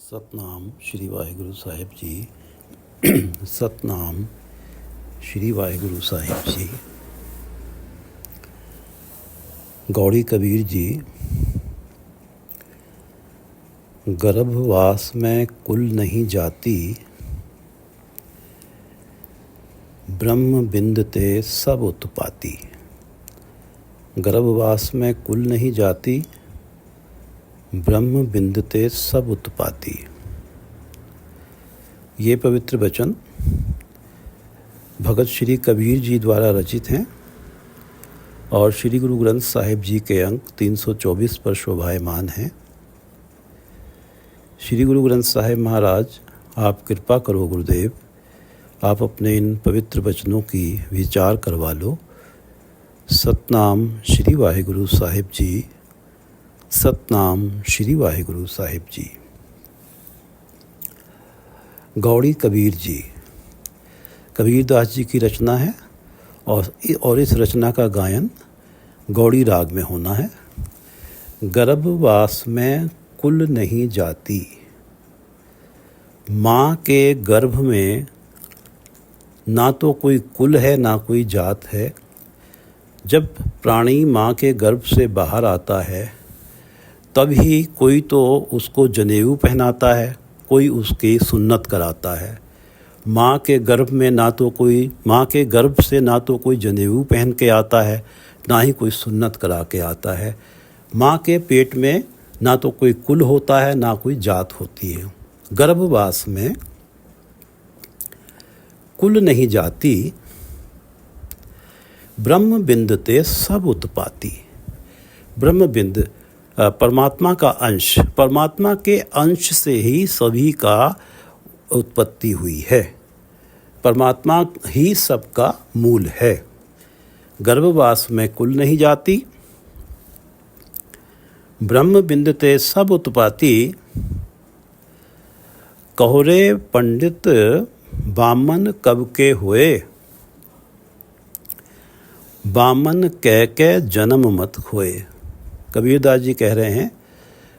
ਸਤਨਾਮ ਸ਼੍ਰੀ ਵਾਹਿਗੁਰੂ ਸਾਹਿਬ ਜੀ। ਸਤਨਾਮ ਸ਼੍ਰੀ ਵਾਹਿਗੁਰੂ ਸਾਹਿਬ ਜੀ। गौड़ी कबीर जी। गर्भवास में कुल नहीं जाती, ब्रह्म बिंद ते सब उत्पाती। गर्भवास में कुल नहीं जाती, ब्रह्म बिंद ते सब उत्पाती। ये पवित्र वचन भगत श्री कबीर जी द्वारा रचित हैं और श्री गुरु ग्रंथ साहिब जी के अंक 324 पर शोभायमान हैं। श्री गुरु ग्रंथ साहिब महाराज, आप कृपा करो गुरुदेव, आप अपने इन पवित्र वचनों की विचार करवा लो। सतनाम श्री वाहिगुरु साहिब जी। सतनाम श्री वाहिगुरु साहिब जी। गौड़ी कबीर जी कबीरदास जी की रचना है और इस रचना का गायन गौड़ी राग में होना है। गर्भवास में कुल नहीं जाती, माँ के गर्भ में ना तो कोई कुल है ना कोई जात है। जब प्राणी माँ के गर्भ से बाहर आता है तभी कोई तो उसको जनेऊ पहनाता है, कोई उसकी सुन्नत कराता है। माँ के गर्भ में माँ के गर्भ से ना तो कोई जनेऊ पहन के आता है, ना ही कोई सुन्नत करा के आता है। माँ के पेट में ना तो कोई कुल होता है ना कोई जात होती है। गर्भवास में कुल नहीं जाती, ब्रह्म बिंद ते सब उत्पाती। ब्रह्म बिंद परमात्मा का अंश, परमात्मा के अंश से ही सभी का उत्पत्ति हुई है। परमात्मा ही सबका मूल है। गर्भवास में कुल नहीं जाती, ब्रह्म बिंद ते सब उत्पाती। कहोरे पंडित बामन कब के हुए, बामन कह के जन्म मत खोए। कबीरदास जी कह रहे हैं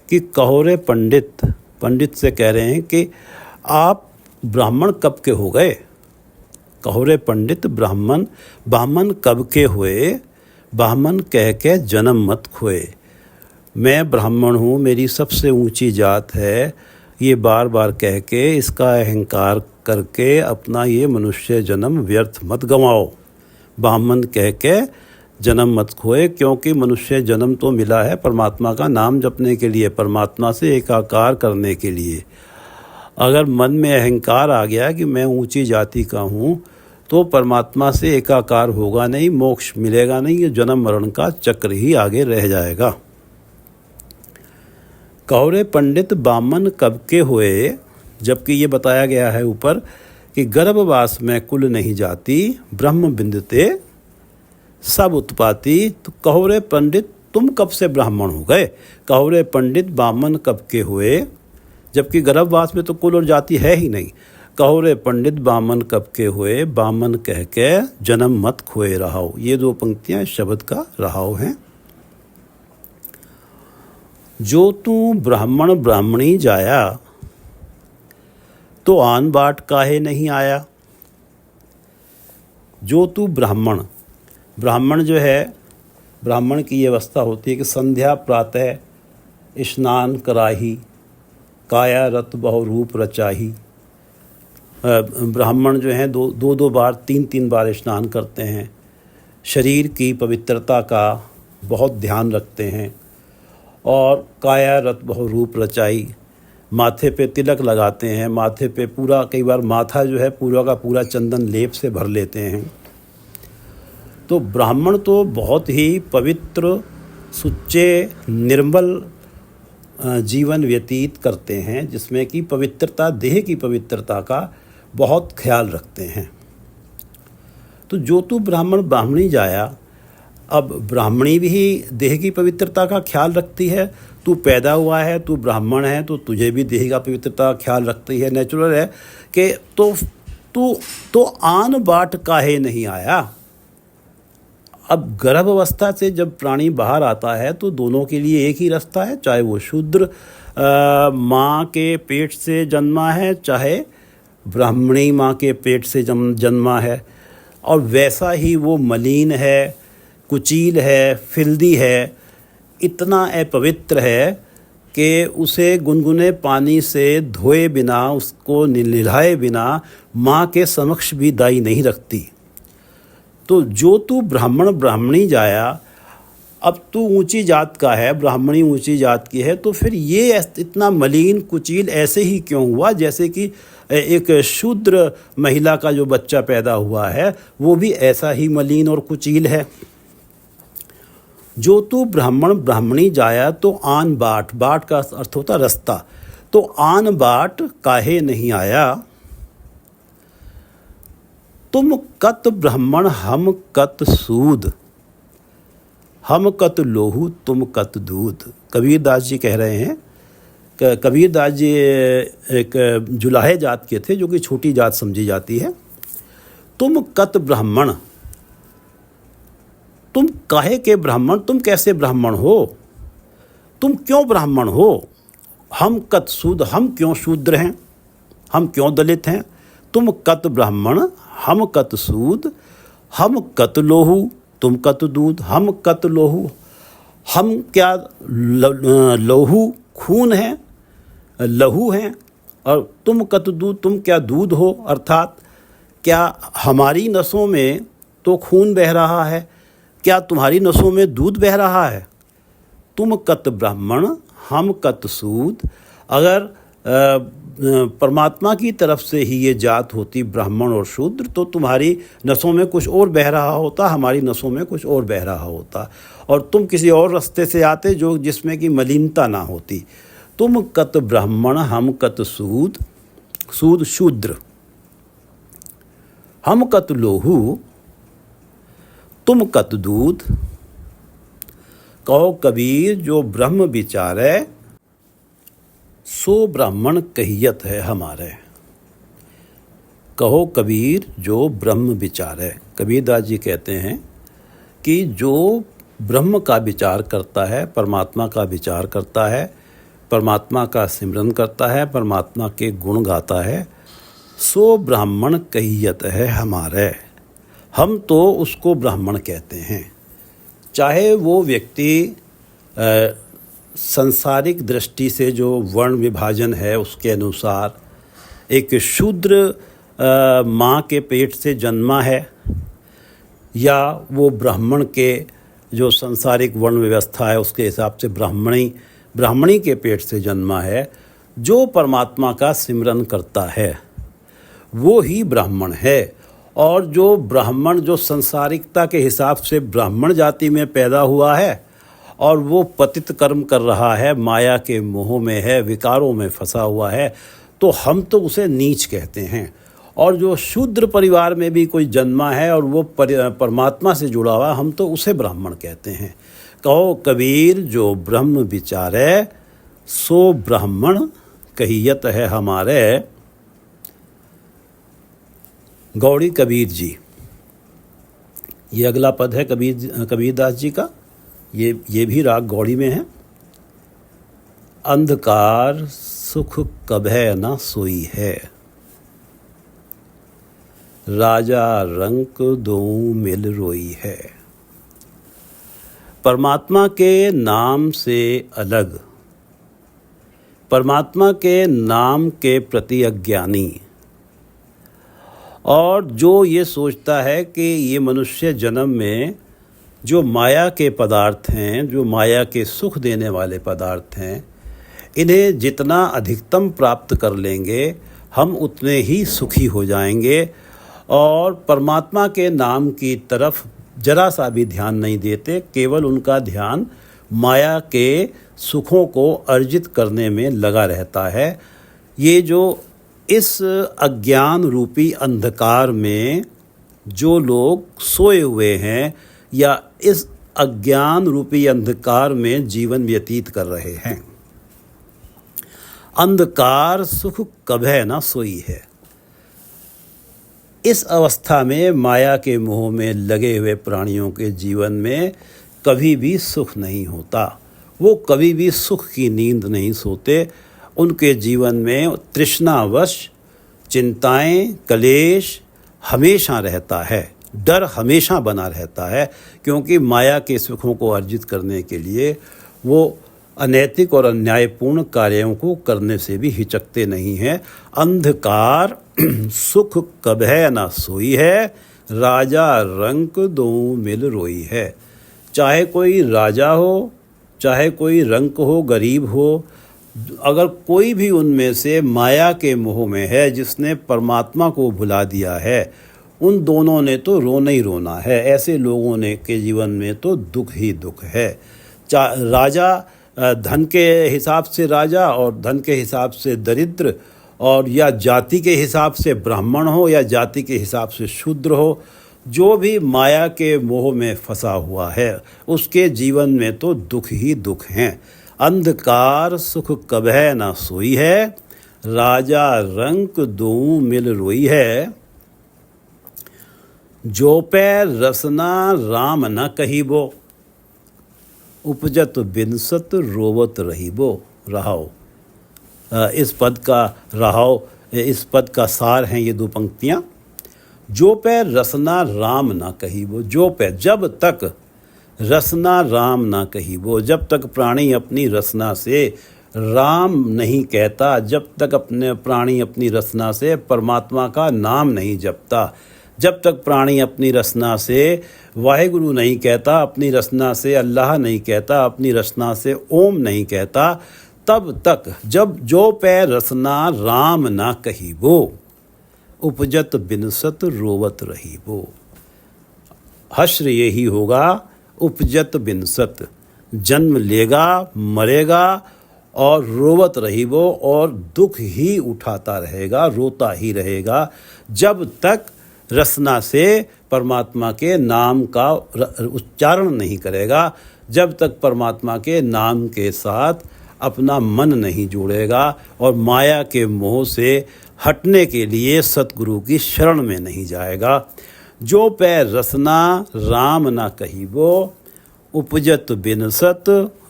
कि कहोरे पंडित से कह रहे हैं कि आप ब्राह्मण कब के हो गए। कहोरे पंडित बामन कब के हुए, बामन कह के जन्म मत खोए। मैं ब्राह्मण हूँ, मेरी सबसे ऊंची जात है, ये बार बार कह के इसका अहंकार करके अपना ये मनुष्य जन्म व्यर्थ मत गंवाओ। बामन कह के जन्म मत खोए, क्योंकि मनुष्य जन्म तो मिला है परमात्मा का नाम जपने के लिए, परमात्मा से एकाकार करने के लिए। अगर मन में अहंकार आ गया कि मैं ऊंची जाति का हूँ तो परमात्मा से एकाकार होगा नहीं, मोक्ष मिलेगा नहीं, ये जन्म मरण का चक्र ही आगे रह जाएगा। कहोरे पंडित बामन कब के हुए, जबकि ये बताया गया है ऊपर कि गर्भवास में कुल नहीं जाती, ब्रह्म बिंदते सब उत्पाती। तो कहोरे पंडित तुम कब से ब्राह्मण हो गए। कहोरे पंडित बामन कब के हुए, जबकि गर्भवास में तो कुल और जाति है ही नहीं। कहोरे पंडित बामन कब के हुए, बामन कह के जन्म मत खोए रहाओ। ये दो पंक्तियां शब्द का रहाओ हैं। जो तू ब्राह्मण ब्राह्मणी जाया, तो आन बाट काहे नहीं आया। जो तू ब्राह्मण जो है, ब्राह्मण की ये अवस्था होती है कि संध्या प्रातः स्नान कराही, काया रत बहु रूप रचाही। ब्राह्मण जो हैं दो बार तीन बार स्नान करते हैं, शरीर की पवित्रता का बहुत ध्यान रखते हैं और काया रत बहु रूप रचाई, माथे पे तिलक लगाते हैं, माथे पे पूरा, कई बार माथा जो है पूरा का पूरा चंदन लेप से भर लेते हैं। तो ब्राह्मण तो बहुत ही पवित्र, सुच्चे, निर्मल जीवन व्यतीत करते हैं, जिसमें कि पवित्रता, देह की पवित्रता का बहुत ख्याल रखते हैं। तो जो तू ब्राह्मण ब्राह्मणी जाया, अब ब्राह्मणी भी देह की पवित्रता का ख्याल रखती है। तू पैदा हुआ है, तू ब्राह्मण है, तो तुझे भी देह का पवित्रता का ख्याल रखती है। नेचुरल है कि तो आन बाट काहे नहीं आया। अब गर्भावस्था से जब प्राणी बाहर आता है तो दोनों के लिए एक ही रास्ता है, चाहे वो शूद्र माँ के पेट से जन्मा है, चाहे ब्राह्मणी माँ के पेट से जन्मा है। और वैसा ही वो मलिन है, कुचील है, फिल्दी है, इतना अपवित्र है कि उसे गुनगुने पानी से धोए बिना, उसको नहलाए बिना माँ के समक्ष भी दाई नहीं रखती। तो जो तू ब्राह्मण ब्राह्मणी जाया, अब तू ऊंची जात का है, ब्राह्मणी ऊंची जात की है, तो फिर ये इतना मलिन कुचील ऐसे ही क्यों हुआ जैसे कि एक शूद्र महिला का जो बच्चा पैदा हुआ है वो भी ऐसा ही मलिन और कुचील है। जो तू ब्राह्मण ब्राह्मणी जाया तो आन बाट, बाट का अर्थ होता रास्ता, तो आन बाट काहे नहीं आया। तुम कत ब्राह्मण हम कत सूद, हम कत लोहू तुम कत दूध। कबीरदास जी कह रहे हैं, कबीरदास जी एक जुलाहे जात के थे जो कि छोटी जात समझी जाती है। तुम कत ब्राह्मण, तुम काहे के ब्राह्मण, तुम कैसे ब्राह्मण हो, तुम क्यों ब्राह्मण हो। हम कत सूद, हम क्यों शूद्र हैं, हम क्यों दलित हैं। तुम कत ब्राह्मण हम कत सूद, हम कत लोहू तुम कत दूध। हम कत लोहू, हम क्या लोहू खून है, लहू हैं, और तुम कत दूध, तुम क्या दूध हो। अर्थात क्या हमारी नसों में तो खून बह रहा है, क्या तुम्हारी नसों में दूध बह रहा है। तुम कत ब्राह्मण हम कत सूद। अगर परमात्मा की तरफ से ही ये जात होती ब्राह्मण और शूद्र, तो तुम्हारी नसों में कुछ और बह रहा होता, हमारी नसों में कुछ और बह रहा होता, और तुम किसी और रास्ते से आते जो जिसमें कि मलिनता ना होती। तुम कत ब्राह्मण हम कत सूद, सूद शूद्र, हम कत लोहू तुम कत दूध। कहो कबीर जो ब्रह्म विचारे, सो ब्राह्मण कहियत है हमारे। कहो कबीर जो ब्रह्म विचारे। कबीरदास जी कहते हैं कि जो ब्रह्म का विचार करता है, परमात्मा का विचार करता है, परमात्मा का सिमरन करता है, परमात्मा के गुण गाता है, सो ब्राह्मण कहियत है हमारे। हम तो उसको ब्राह्मण कहते हैं। चाहे वो व्यक्ति संसारिक दृष्टि से जो वर्ण विभाजन है उसके अनुसार एक शूद्र माँ के पेट से जन्मा है, या वो ब्राह्मण के जो संसारिक वर्ण व्यवस्था है उसके हिसाब से ब्राह्मणी के पेट से जन्मा है, जो परमात्मा का सिमरन करता है वो ही ब्राह्मण है। और जो ब्राह्मण जो संसारिकता के हिसाब से ब्राह्मण जाति में पैदा हुआ है और वो पतित कर्म कर रहा है, माया के मोह में है, विकारों में फंसा हुआ है, तो हम तो उसे नीच कहते हैं। और जो शूद्र परिवार में भी कोई जन्मा है और वो परमात्मा से जुड़ा हुआ, हम तो उसे ब्राह्मण कहते हैं। कहो कबीर जो ब्रह्म विचारे, सो ब्राह्मण कहियत है हमारे। गौड़ी कबीर जी, ये अगला पद है कबीरदास जी का, ये भी राग गौड़ी में है। अंधकार सुख कभै न सोई है, राजा रंक दो मिल रोई है। परमात्मा के नाम से अलग, परमात्मा के नाम के प्रति अज्ञानी, और जो ये सोचता है कि ये मनुष्य जन्म में जो माया के पदार्थ हैं, जो माया के सुख देने वाले पदार्थ हैं, इन्हें जितना अधिकतम प्राप्त कर लेंगे हम उतने ही सुखी हो जाएंगे, और परमात्मा के नाम की तरफ जरा सा भी ध्यान नहीं देते, केवल उनका ध्यान माया के सुखों को अर्जित करने में लगा रहता है। ये जो इस अज्ञान रूपी अंधकार में जो लोग सोए हुए हैं या इस अज्ञान रूपी अंधकार में जीवन व्यतीत कर रहे हैं, अंधकार सुख कभै न सोई है। इस अवस्था में माया के मोह में लगे हुए प्राणियों के जीवन में कभी भी सुख नहीं होता। वो कभी भी सुख की नींद नहीं सोते। उनके जीवन में तृष्णावश चिंताएं, कलेश हमेशा रहता है, डर हमेशा बना रहता है, क्योंकि माया के सुखों को अर्जित करने के लिए वो अनैतिक और अन्यायपूर्ण कार्यों को करने से भी हिचकते नहीं हैं। अंधकार सुख कभै न सोई है, राजा रंक दोऊ मिल रोई है। चाहे कोई राजा हो, चाहे कोई रंक हो, गरीब हो, अगर कोई भी उनमें से माया के मोह में है, जिसने परमात्मा को भुला दिया है, उन दोनों ने तो रोना ही रोना है। ऐसे लोगों ने के जीवन में तो दुख ही दुख है। राजा धन के हिसाब से राजा और धन के हिसाब से दरिद्र, और या जाति के हिसाब से ब्राह्मण हो या जाति के हिसाब से शूद्र हो, जो भी माया के मोह में फंसा हुआ है उसके जीवन में तो दुख ही दुख हैं। अंधकार सुख कभै न सोई है, राजा रंक दोऊ मिल रोई है। जो पै रसना राम न कहिबो, उपजत बिनसत रोवत रहिबो। रहाओ, इस पद का सार हैं ये दो पंक्तियाँ। जो पे रसना राम ना कहिबो, जो पे जब तक रसना राम ना कहिबो, जब तक प्राणी अपनी रसना से राम नहीं कहता, जब तक अपने प्राणी अपनी रसना से परमात्मा का नाम नहीं जपता, जब तक प्राणी अपनी रसना से वाहेगुरु नहीं कहता, अपनी रसना से अल्लाह नहीं कहता, अपनी रसना से ओम नहीं कहता, तब तक जब जो पै रसना राम ना कहिबो, उपजत बिनसत रोवत रहिबो। हश्र यही होगा, उपजत बिनसत, जन्म लेगा, मरेगा और रोवत रहिबो, और दुख ही उठाता रहेगा, रोता ही रहेगा, जब तक रसना से परमात्मा के नाम का उच्चारण नहीं करेगा, जब तक परमात्मा के नाम के साथ अपना मन नहीं जोड़ेगा और माया के मोह से हटने के लिए सतगुरु की शरण में नहीं जाएगा। जो पै रसना राम ना कहिबो, उपजत बिनसत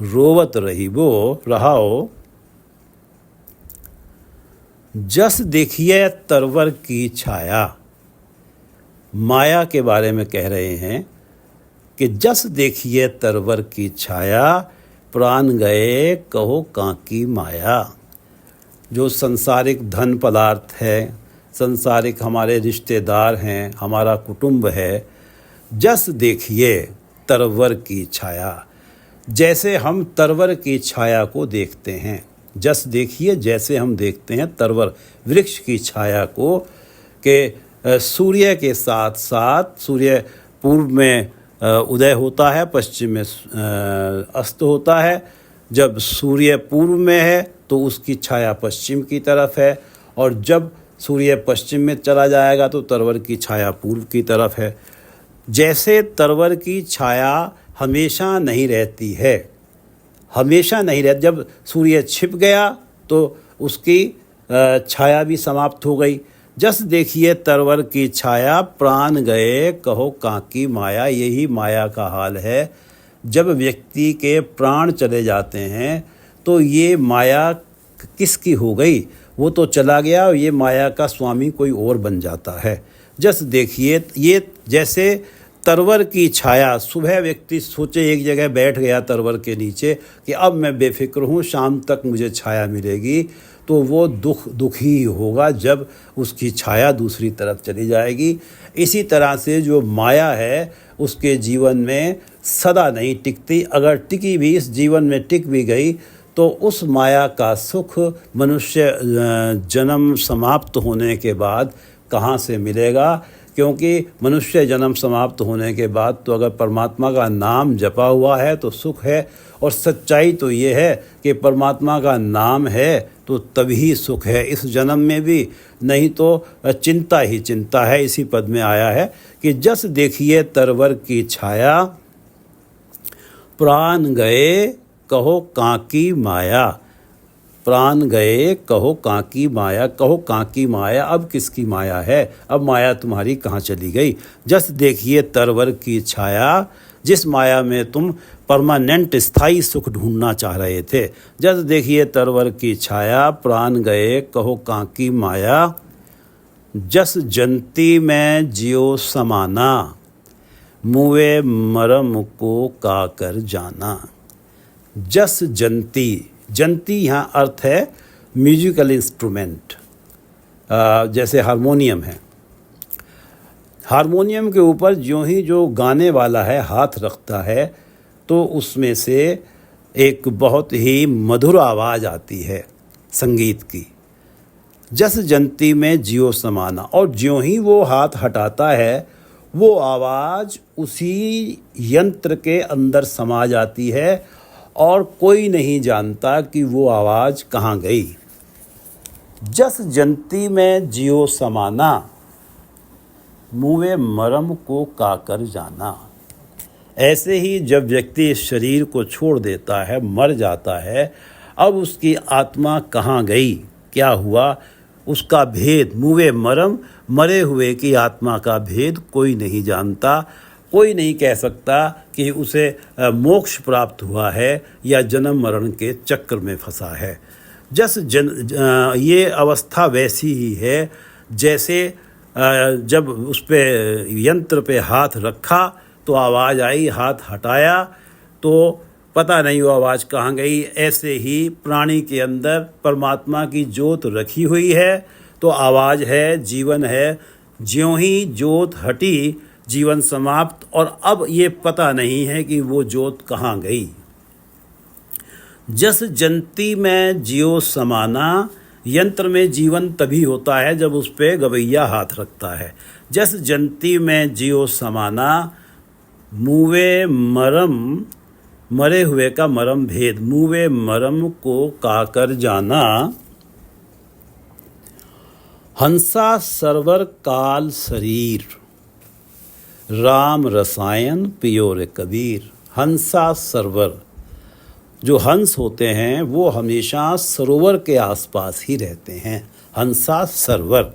रोवत रहिबो। रहाओ, जस देखिए तरवर की छाया। माया के बारे में कह रहे हैं कि जस देखिए तरवर की छाया, प्राण गए कहो कांकी माया। जो संसारिक धन पदार्थ है, संसारिक हमारे रिश्तेदार हैं, हमारा कुटुंब है, जस देखिए तरवर की छाया, जैसे हम तरवर की छाया को देखते हैं। जस देखिए, जैसे हम देखते हैं तरवर वृक्ष की छाया को, कि सूर्य के साथ साथ सूर्य पूर्व में उदय होता है, पश्चिम में अस्त होता है। जब सूर्य पूर्व में है तो उसकी छाया पश्चिम की तरफ है, और जब सूर्य पश्चिम में चला जाएगा तो तरवर की छाया पूर्व की तरफ है। जैसे तरवर की छाया हमेशा नहीं रहती है, हमेशा नहीं रहती, जब सूर्य छिप गया तो उसकी छाया भी समाप्त हो गई। जस देखिए तरवर की छाया, प्राण गए कहो कांकी माया। यही माया का हाल है। जब व्यक्ति के प्राण चले जाते हैं तो ये माया किसकी हो गई, वो तो चला गया और ये माया का स्वामी कोई और बन जाता है। जस देखिए, ये जैसे तरवर की छाया, सुबह व्यक्ति सोचे एक जगह बैठ गया तरवर के नीचे कि अब मैं बेफिक्र हूँ, शाम तक मुझे छाया मिलेगी, तो वो दुखी होगा जब उसकी छाया दूसरी तरफ चली जाएगी। इसी तरह से जो माया है उसके जीवन में सदा नहीं टिकती। अगर टिकी भी, इस जीवन में टिक भी गई, तो उस माया का सुख मनुष्य जन्म समाप्त होने के बाद कहाँ से मिलेगा? क्योंकि मनुष्य जन्म समाप्त होने के बाद तो अगर परमात्मा का नाम जपा हुआ है तो सुख है, और सच्चाई तो ये है कि परमात्मा का नाम है तो तभी सुख है, इस जन्म में भी, नहीं तो चिंता ही चिंता है। इसी पद में आया है कि जस देखिए तरवर की छाया, प्राण गए कहो कांकी माया। प्राण गए कहो काकी माया, कहो काकी माया अब किसकी माया है, अब माया तुम्हारी कहाँ चली गई। जस देखिए तरवर की छाया, जिस माया में तुम परमानेंट स्थायी सुख ढूंढना चाह रहे थे। जस देखिए तरवर की छाया, प्राण गए कहो काकी माया, जस जंती में जियो समाना, मुए मरम को काकर जाना। जस जंती, जंती यहाँ अर्थ है म्यूजिकल इंस्ट्रूमेंट, जैसे हारमोनियम है। हारमोनियम के ऊपर ज्यों ही जो गाने वाला है हाथ रखता है तो उसमें से एक बहुत ही मधुर आवाज़ आती है संगीत की। जस जंती में जियो समाना, और ज्यों ही वो हाथ हटाता है वो आवाज़ उसी यंत्र के अंदर समा जाती है और कोई नहीं जानता कि वो आवाज़ कहाँ गई। जस जंती में जियो समाना, मुए मरम को काकर जाना। ऐसे ही जब व्यक्ति इस शरीर को छोड़ देता है, मर जाता है, अब उसकी आत्मा कहाँ गई, क्या हुआ, उसका भेद, मुए मरम, मरे हुए की आत्मा का भेद कोई नहीं जानता। कोई नहीं कह सकता कि उसे मोक्ष प्राप्त हुआ है या जन्म मरण के चक्र में फंसा है। ये अवस्था वैसी ही है जैसे जब उस पे यंत्र पे हाथ रखा तो आवाज़ आई, हाथ हटाया तो पता नहीं वो आवाज़ कहाँ गई। ऐसे ही प्राणी के अंदर परमात्मा की ज्योत रखी हुई है तो आवाज़ है, जीवन है। ज्यों ही ज्योत हटी जीवन समाप्त, और अब ये पता नहीं है कि वो ज्योत कहाँ गई। जस जंती में जियो समाना, यंत्र में जीवन तभी होता है जब उस पे गवैया हाथ रखता है। जस जंती में जियो समाना, मुवे मरम, मरे हुए का मरम भेद, मुवे मरम को काकर जाना। हंसा सरवर काल शरीर, राम रसायन पियो रे कबीर। हंसा सरवर, जो हंस होते हैं वो हमेशा सरोवर के आसपास ही रहते हैं। हंसा सरवर,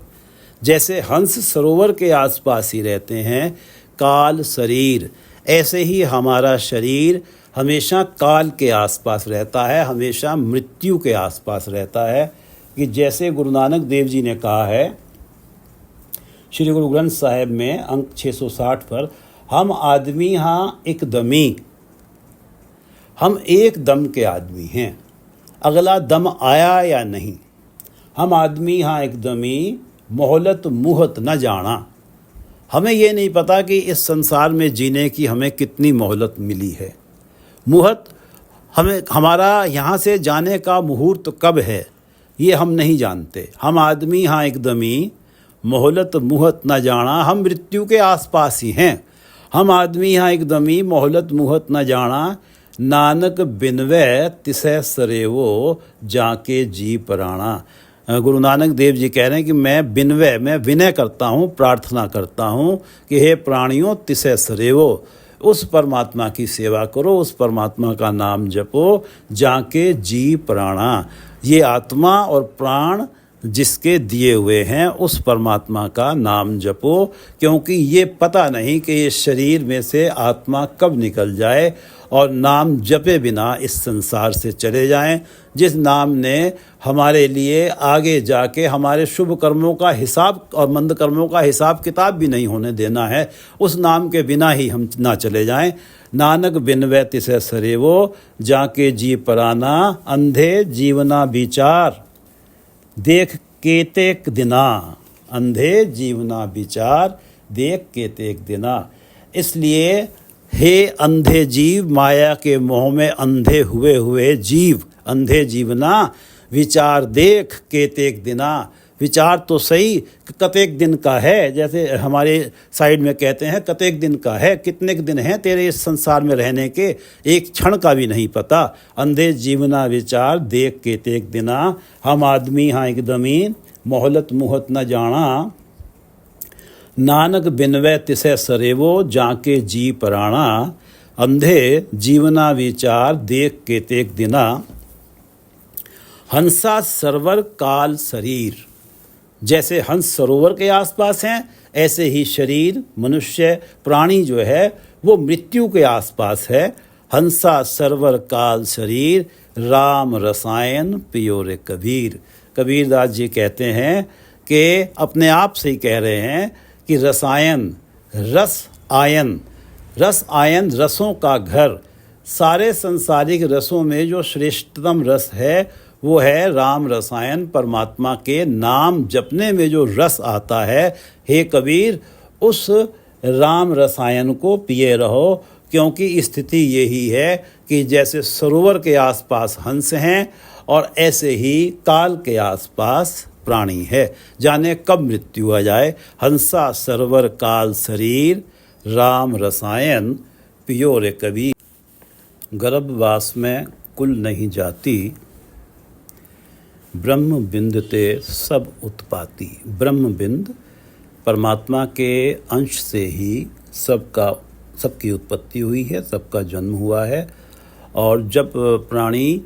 जैसे हंस सरोवर के आसपास ही रहते हैं। काल शरीर, ऐसे ही हमारा शरीर हमेशा काल के आसपास रहता है, हमेशा मृत्यु के आसपास रहता है। कि जैसे गुरु नानक देव जी ने कहा है श्री गुरु ग्रंथ साहिब में अंक 660 पर, हम आदमी हाँ एक दमी, हम एक दम के आदमी हैं, अगला दम आया या नहीं। हम आदमी हाँ एक दमी, मोहलत मुहत न जाना। हमें ये नहीं पता कि इस संसार में जीने की हमें कितनी मोहलत मिली है। मुहत, हमें हमारा यहाँ से जाने का मुहूर्त कब है ये हम नहीं जानते। हम आदमी हाँ एकदमी, मोहलत मुहत न जाना। हम मृत्यु के आसपास ही हैं। हम आदमी हाँ एकदमी, मोहलत मुहत न जाना। नानक बिनवै तिसै सरेवो, जाके जी पराणा। गुरु नानक देव जी कह रहे हैं कि मैं बिनवै, मैं विनय करता हूँ, प्रार्थना करता हूँ कि हे प्राणियों तिसै सरेवो, उस परमात्मा की सेवा करो, उस परमात्मा का नाम जपो, जाके जी प्राणा। ये आत्मा और प्राण जिसके दिए हुए हैं उस परमात्मा का नाम जपो, क्योंकि ये पता नहीं कि इस शरीर में से आत्मा कब निकल जाए और नाम जपे बिना इस संसार से चले जाएं। जिस नाम ने हमारे लिए आगे जाके हमारे शुभ कर्मों का हिसाब और मंद कर्मों का हिसाब किताब भी नहीं होने देना है, उस नाम के बिना ही हम ना चले जाएं। नानक बिनवै तिसै सरेवो, जाके जी पराना। अंधे जीवना विचार, देख केतेक दिना। अंधे जीवना विचार, देख केतेक दिना। इसलिए हे अंधे जीव, माया के मोह में अंधे हुए हुए जीव, अंधे जीवना विचार देख केतेक दिना। विचार तो सही कतेक दिन का है, जैसे हमारे साइड में कहते हैं कतेक दिन का है, कितने दिन हैं तेरे इस संसार में रहने के, एक क्षण का भी नहीं पता। अंधे जीवना विचार देख केतेक दिना। हम आदमी हाँ एकदमी, मोहलत मुहत न जाना। नानक बिनवै तिसै सरेवो, जाके जी पराणा। अंधे जीवना विचार देख केतेक दिना। हंसा सरवर काल शरीर, जैसे हंस सरोवर के आसपास हैं, ऐसे ही शरीर मनुष्य प्राणी जो है वो मृत्यु के आसपास है। हंसा सरवर काल शरीर, राम रसायन पियो रे कबीर। कबीरदास जी कहते हैं कि अपने आप से ही कह रहे हैं कि रसायन, रस आयन, रस आयन रसों का घर, सारे संसारिक रसों में जो श्रेष्ठतम रस है वो है राम रसायन। परमात्मा के नाम जपने में जो रस आता है, हे कबीर उस राम रसायन को पिए रहो, क्योंकि स्थिति यही है कि जैसे सरोवर के आसपास हंस हैं और ऐसे ही काल के आसपास प्राणी है, जाने कब मृत्यु आ जाए। हंसा सरवर काल शरीर, राम रसायन पियो रे कबीर। गर्भवास में कुल नहीं जाती, ब्रह्म बिंद ते सब उत्पाती। ब्रह्म बिंद परमात्मा के अंश से ही सबकी उत्पत्ति हुई है, सबका जन्म हुआ है। और जब प्राणी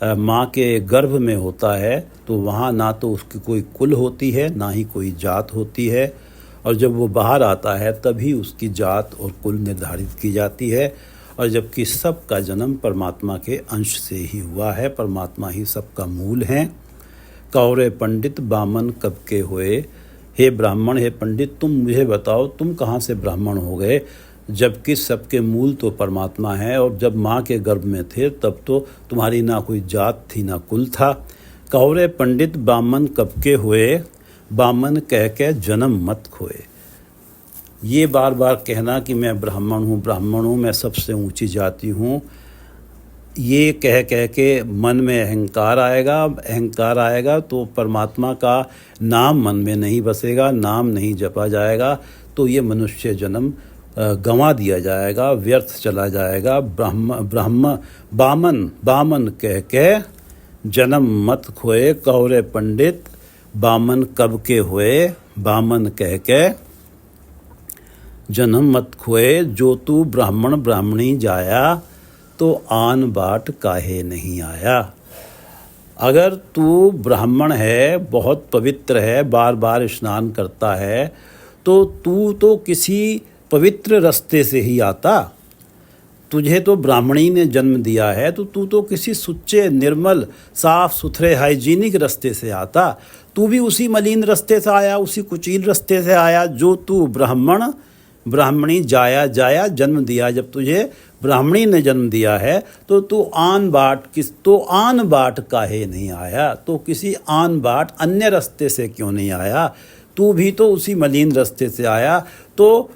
माँ के गर्भ में होता है तो वहाँ ना तो उसकी कोई कुल होती है, ना ही कोई जात होती है, और जब वो बाहर आता है तभी उसकी जात और कुल निर्धारित की जाती है। और जबकि सबका जन्म परमात्मा के अंश से ही हुआ है, परमात्मा ही सबका मूल है। कौरे पंडित बामन कब के होए, हे ब्राह्मण, हे पंडित, तुम मुझे बताओ तुम कहाँ से ब्राह्मण हो गए, जबकि सबके मूल तो परमात्मा है। और जब माँ के गर्भ में थे तब तो तुम्हारी ना कोई जात थी ना कुल था। कौरे पंडित बामन कब के हुए, बामन कह के जन्म मत खोए। ये बार बार कहना कि मैं ब्राह्मण हूँ, मैं सबसे ऊंची जाति हूँ, ये कह के मन में अहंकार आएगा तो परमात्मा का नाम मन में नहीं बसेगा, नाम नहीं जपा जाएगा, तो ये मनुष्य जन्म गंवा दिया जाएगा, व्यर्थ चला जाएगा। बामन कह के जन्म मत खोए, कौरे पंडित बामन कब के हुए, बामन कह के जन्म मत खोए। जो तू ब्राह्मण ब्राह्मणी जाया, तो आन बाट काहे नहीं आया। अगर तू ब्राह्मण है, बहुत पवित्र है, बार बार स्नान करता है, तो तू तो किसी पवित्र रास्ते से ही आता। तुझे तो ब्राह्मणी ने जन्म दिया है, तो तू तो किसी सुच्चे निर्मल साफ सुथरे हाइजीनिक रास्ते से आता। तू भी उसी मलिन रास्ते से आया, उसी कुचील रास्ते से आया। जो तू ब्राह्मण ब्राह्मणी जाया जन्म दिया, जब तुझे ब्राह्मणी ने जन्म दिया है तो तू आन बाट काहे नहीं आया, तो किसी आन बाट अन्य रास्ते से क्यों नहीं आया। तू भी तो उसी मलिन रास्ते से आया, तो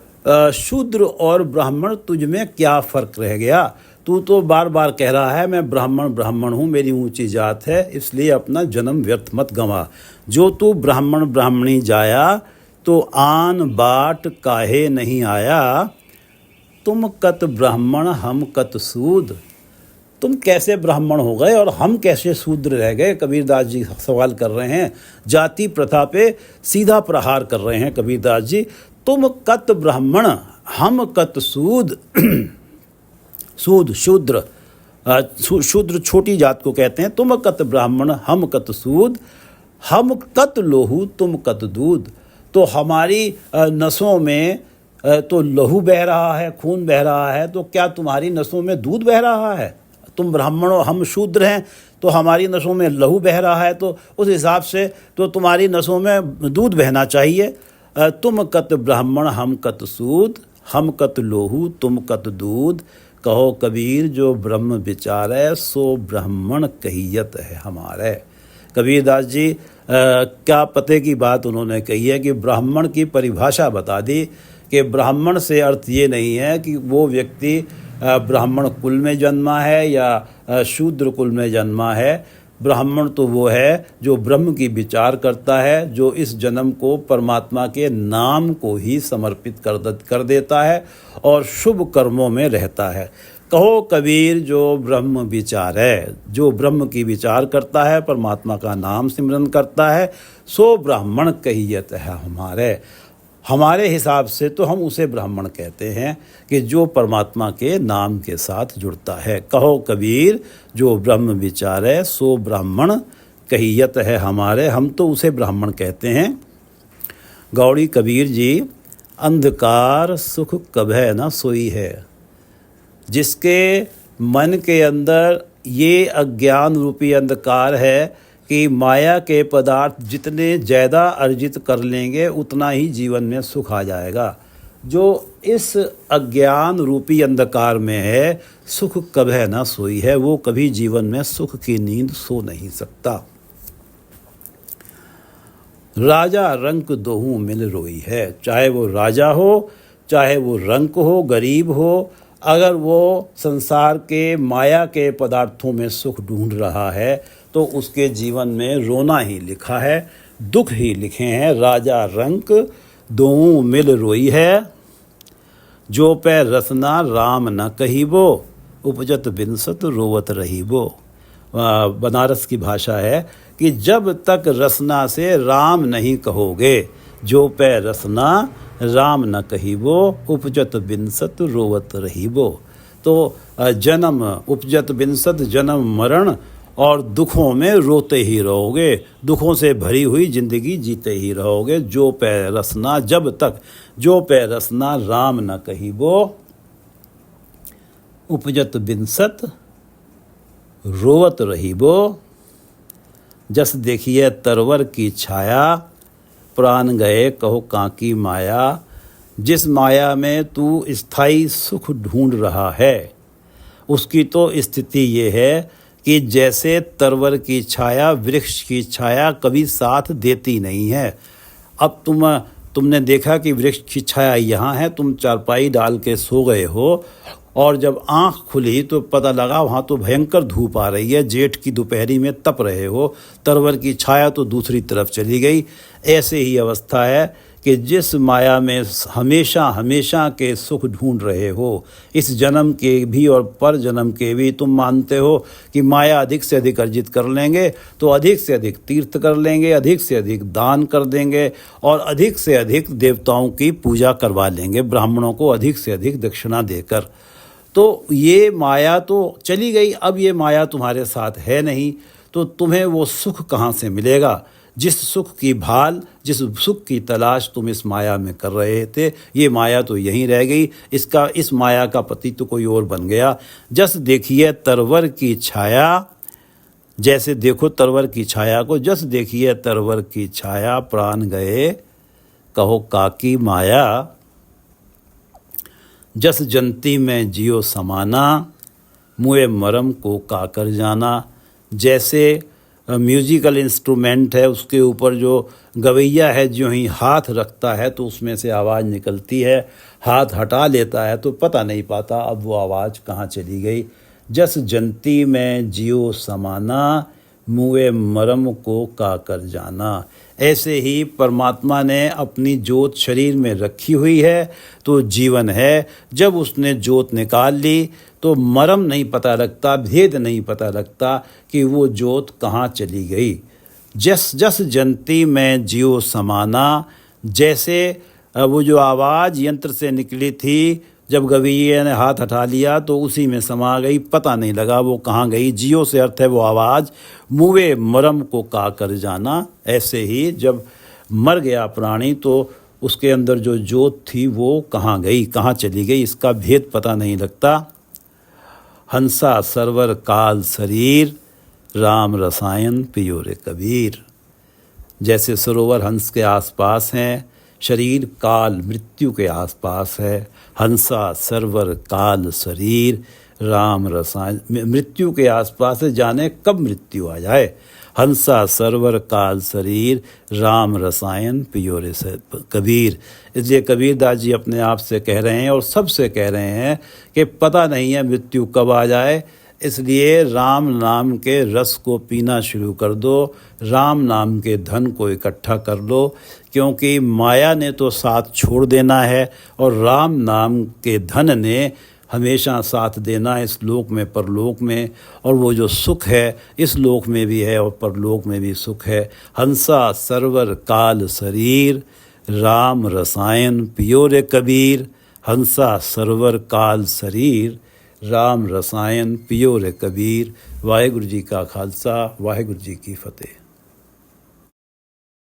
शूद्र और ब्राह्मण तुझ में क्या फ़र्क रह गया। तू तो बार बार कह रहा है मैं ब्राह्मण हूँ, मेरी ऊंची जात है, इसलिए अपना जन्म व्यर्थ मत गंवा। जो तू ब्राह्मण ब्राह्मणी जाया, तो आन बाट काहे नहीं आया। तुम कत ब्राह्मण हम कत सूद, तुम कैसे ब्राह्मण हो गए और हम कैसे शूद्र रह गए। कबीरदास जी सवाल कर रहे हैं, जाति प्रथा पे सीधा प्रहार कर रहे हैं कबीरदास जी। तुम कत ब्राह्मण हम कत सूद, सूद शूद्र छोटी जात को कहते हैं। तुम कत ब्राह्मण हम कत सूद, हम कत लोहू तुम कत दूध। तो हमारी नसों में तो लहू बह रहा है, खून बह रहा है, तो क्या तुम्हारी नसों में दूध बह रहा है। तुम ब्राह्मण हो, हम शूद्र हैं, तो हमारी नसों में लहू बह रहा है, तो उस हिसाब से तो तुम्हारी नसों में दूध बहना चाहिए। तुम कत ब्राह्मण हम कत सूद, हम कत लोहू तुम कत दूध। कहो कबीर जो ब्रह्म विचारै, सो ब्राह्मण कहियत है हमारे। कबीरदास जी क्या पते की बात उन्होंने कही है कि ब्राह्मण की परिभाषा बता दी कि ब्राह्मण से अर्थ ये नहीं है कि वो व्यक्ति ब्राह्मण कुल में जन्मा है या शूद्र कुल में जन्मा है। ब्राह्मण तो वो है जो ब्रह्म की विचार करता है, जो इस जन्म को परमात्मा के नाम को ही समर्पित कर देता है और शुभ कर्मों में रहता है। कहो कबीर जो ब्रह्म विचार है, जो ब्रह्म की विचार करता है, परमात्मा का नाम सिमरन करता है, सो ब्राह्मण कहियत है हमारे हिसाब से तो हम उसे ब्राह्मण कहते हैं कि जो परमात्मा के नाम के साथ जुड़ता है। कहो कबीर जो ब्रह्म विचारै, सो ब्राह्मण कहियत है हमारे, हम तो उसे ब्राह्मण कहते हैं। गौड़ी कबीर जी, अंधकार सुख कभै न सोई है। जिसके मन के अंदर ये अज्ञान रूपी अंधकार है कि माया के पदार्थ जितने ज़्यादा अर्जित कर लेंगे उतना ही जीवन में सुख आ जाएगा, जो इस अज्ञान रूपी अंधकार में है, सुख कभै न सोई है, वो कभी जीवन में सुख की नींद सो नहीं सकता। राजा रंक दोहूं मिल रोई है। चाहे वो राजा हो, चाहे वो रंक हो, गरीब हो, अगर वो संसार के माया के पदार्थों में सुख ढूंढ रहा है तो उसके जीवन में रोना ही लिखा है, दुख ही लिखे हैं। राजा रंक दोहूं मिल रोई है, जो पै रसना राम न कहिबो, उपजत बिनसत रोवत रहीबो। बनारस की भाषा है कि जब तक रसना से राम नहीं कहोगे, जो पै रसना राम न कहिबो, उपजत बिनसत रोवत रहीबो। तो जन्म उपजत बिनसत, जन्म मरण और दुखों में रोते ही रहोगे, दुखों से भरी हुई जिंदगी जीते ही रहोगे। जो पै रसना, जब तक जो पै रसना राम न कहिबो, उपजत बिनसत रोवत रहीबो। जस देखिए तरवर की छाया, प्राण गए कहो काकी माया। जिस माया में तू स्थायी सुख ढूंढ रहा है, उसकी तो स्थिति ये है कि जैसे तरवर की छाया, वृक्ष की छाया कभी साथ देती नहीं है। अब तुमने देखा कि वृक्ष की छाया यहाँ है, तुम चारपाई डाल के सो गए हो और जब आँख खुली तो पता लगा वहाँ तो भयंकर धूप आ रही है, जेठ की दोपहरी में तप रहे हो, तरवर की छाया तो दूसरी तरफ चली गई। ऐसे ही अवस्था है कि जिस माया में हमेशा हमेशा के सुख ढूंढ रहे हो, इस जन्म के भी और पर जन्म के भी, तुम मानते हो कि माया अधिक से अधिक अर्जित कर लेंगे तो अधिक से अधिक तीर्थ कर लेंगे, अधिक से अधिक दान कर देंगे और अधिक से अधिक देवताओं की पूजा करवा लेंगे, ब्राह्मणों को अधिक से अधिक दक्षिणा देकर। तो ये माया तो चली गई, अब ये माया तुम्हारे साथ है नहीं, तो तुम्हें वो सुख कहाँ से मिलेगा? जिस सुख की भाल, जिस सुख की तलाश तुम इस माया में कर रहे थे, ये माया तो यहीं रह गई। इस माया का पति तो कोई और बन गया। जस देखिए तरवर की छाया, जैसे देखो तरवर की छाया को, जस देखिए तरवर की छाया, प्राण गए कहो काकी माया। जस जनती में जियो समाना, मुए मरम को काकर जाना। जैसे म्यूजिकल इंस्ट्रूमेंट है, उसके ऊपर जो गवैया है जो ही हाथ रखता है तो उसमें से आवाज़ निकलती है, हाथ हटा लेता है तो पता नहीं पाता अब वो आवाज़ कहाँ चली गई। जस जनती में जियो समाना, मुए मरम को काकर जाना। ऐसे ही परमात्मा ने अपनी जोत शरीर में रखी हुई है तो जीवन है। जब उसने जोत निकाल ली तो मरम नहीं पता लगता, भेद नहीं पता लगता कि वो जोत कहाँ चली गई। जस जस जनती में जियो समाना, जैसे वो जो आवाज़ यंत्र से निकली थी, जब गवैया ने हाथ हटा लिया तो उसी में समा गई, पता नहीं लगा वो कहाँ गई। जियो से अर्थ है वो आवाज़, मुए मरम को काकर जाना। ऐसे ही जब मर गया प्राणी तो उसके अंदर जो जोत थी वो कहाँ गई, कहाँ चली गई, इसका भेद पता नहीं लगता। हंसा सरवर काल शरीर, राम रसायन पियो रे कबीर। जैसे सरोवर हंस के आसपास हैं, शरीर काल मृत्यु के आसपास है। हंसा सरवर काल शरीर, राम रसायन, मृत्यु के आसपास है, जाने कब मृत्यु आ जाए। हंसा सरवर काल शरीर, राम रसायन पियो रे कबीर। इसलिए कबीरदास जी अपने आप से कह रहे हैं और सबसे कह रहे हैं कि पता नहीं है मृत्यु कब आ जाए, इसलिए राम नाम के रस को पीना शुरू कर दो, राम नाम के धन को इकट्ठा कर लो, क्योंकि माया ने तो साथ छोड़ देना है और राम नाम के धन ने हमेशा साथ देना इस लोक में परलोक में। और वो जो सुख है इस लोक में भी है और परलोक में भी सुख है। हंसा सरवर काल शरीर, राम रसायन पियो रे कबीर। हंसा सरवर काल शरीर, राम रसायन पियो रे कबीर। वाहेगुरु जी का खालसा वाहेगुरु जी की फतेह।